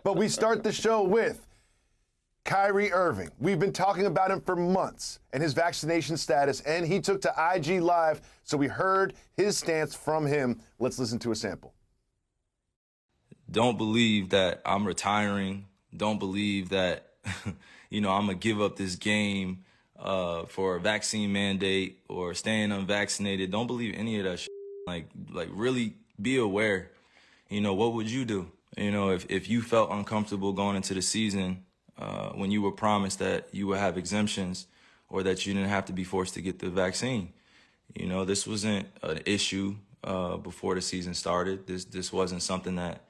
But we start the show with Kyrie Irving. We've been talking about him for months and his vaccination status, and he took to IG Live, so we heard his stance from him. Let's listen to a sample. Don't believe that I'm retiring. Don't believe that, I'm going to give up this game for a vaccine mandate or staying unvaccinated. Don't believe any of that shit. Like really be aware. What would you do? If you felt uncomfortable going into the season when you were promised that you would have exemptions or that you didn't have to be forced to get the vaccine. This wasn't an issue before the season started. This wasn't something that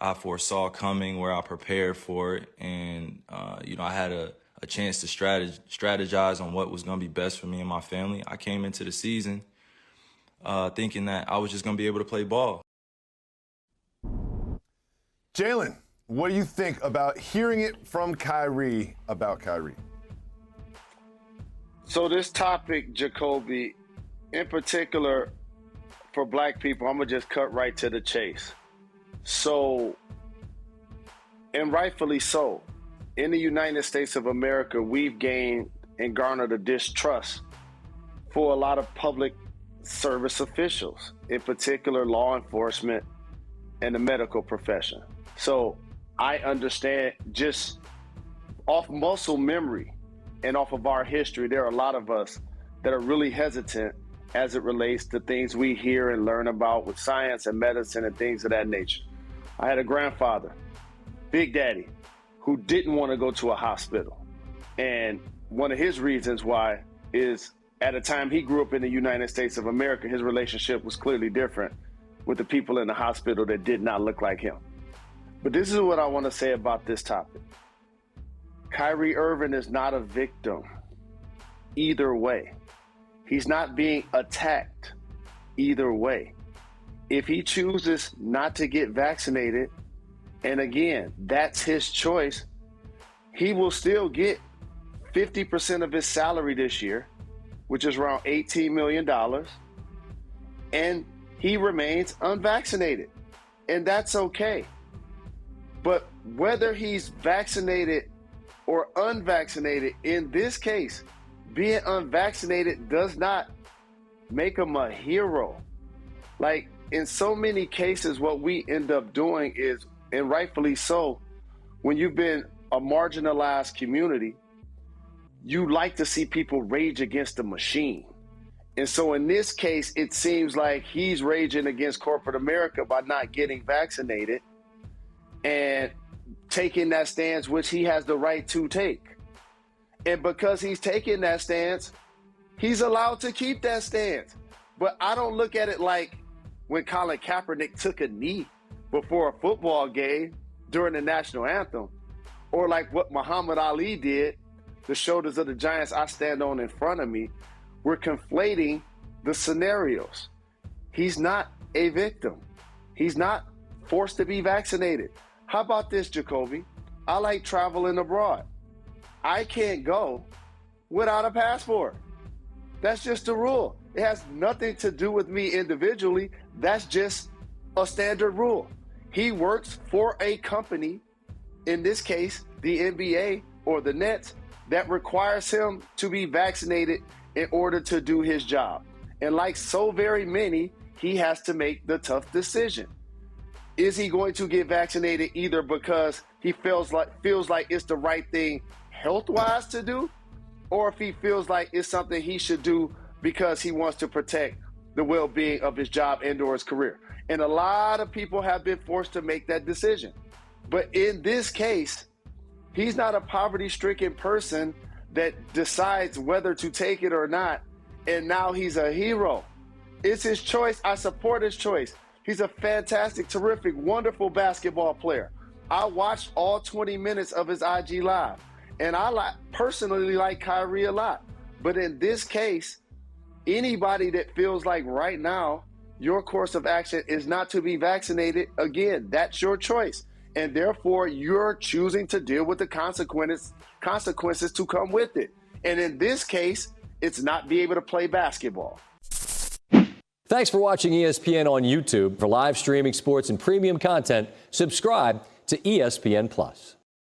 I foresaw coming, where I prepared for it. And, I had a chance to strategize on what was going to be best for me and my family. I came into the season thinking that I was just going to be able to play ball. Jalen, what do you think about hearing it from Kyrie about Kyrie? So this topic, Jacoby, in particular for black people, I'm going to just cut right to the chase. So, and rightfully so, in the United States of America, we've gained and garnered a distrust for a lot of public service officials, in particular law enforcement and the medical profession. So I understand, just off muscle memory and off of our history, there are a lot of us that are really hesitant as it relates to things we hear and learn about with science and medicine and things of that nature. I had a grandfather, Big Daddy, who didn't want to go to a hospital. And one of his reasons why is at a time he grew up in the United States of America, his relationship was clearly different with the people in the hospital that did not look like him. But this is what I want to say about this topic. Kyrie Irving is not a victim either way. He's not being attacked either way. If he chooses not to get vaccinated, and again, that's his choice, he will still get 50% of his salary this year, which is around $18 million, and he remains unvaccinated, and that's okay. But whether he's vaccinated or unvaccinated, in this case, being unvaccinated does not make him a hero. Like, in so many cases, what we end up doing is, and rightfully so, when you've been a marginalized community, you like to see people rage against the machine. And so in this case, it seems like he's raging against corporate America by not getting vaccinated and taking that stance, which he has the right to take. And because he's taking that stance, he's allowed to keep that stance. But I don't look at it like when Colin Kaepernick took a knee before a football game during the national anthem, or like what Muhammad Ali did, the shoulders of the giants I stand on in front of me. We're conflating the scenarios. He's not a victim. He's not forced to be vaccinated. How about this, Jacoby? I like traveling abroad. I can't go without a passport. That's just the rule. It has nothing to do with me individually. That's just a standard rule. He works for a company, in this case, the NBA or the Nets, that requires him to be vaccinated in order to do his job. And like so very many, he has to make the tough decision. Is he going to get vaccinated either because he feels like it's the right thing health-wise to do, or if he feels like it's something he should do because he wants to protect the well-being of his job and or his career? And a lot of people have been forced to make that decision. But in this case, he's not a poverty-stricken person that decides whether to take it or not, and now he's a hero. It's his choice. I support his choice. He's a fantastic, terrific, wonderful basketball player. I watched all 20 minutes of his IG Live, and I personally like Kyrie a lot. But in this case, anybody that feels like right now your course of action is not to be vaccinated, again, that's your choice. And therefore, you're choosing to deal with the consequences to come with it. And in this case, it's not be able to play basketball. Thanks for watching ESPN on YouTube. For live streaming sports and premium content, subscribe to ESPN+.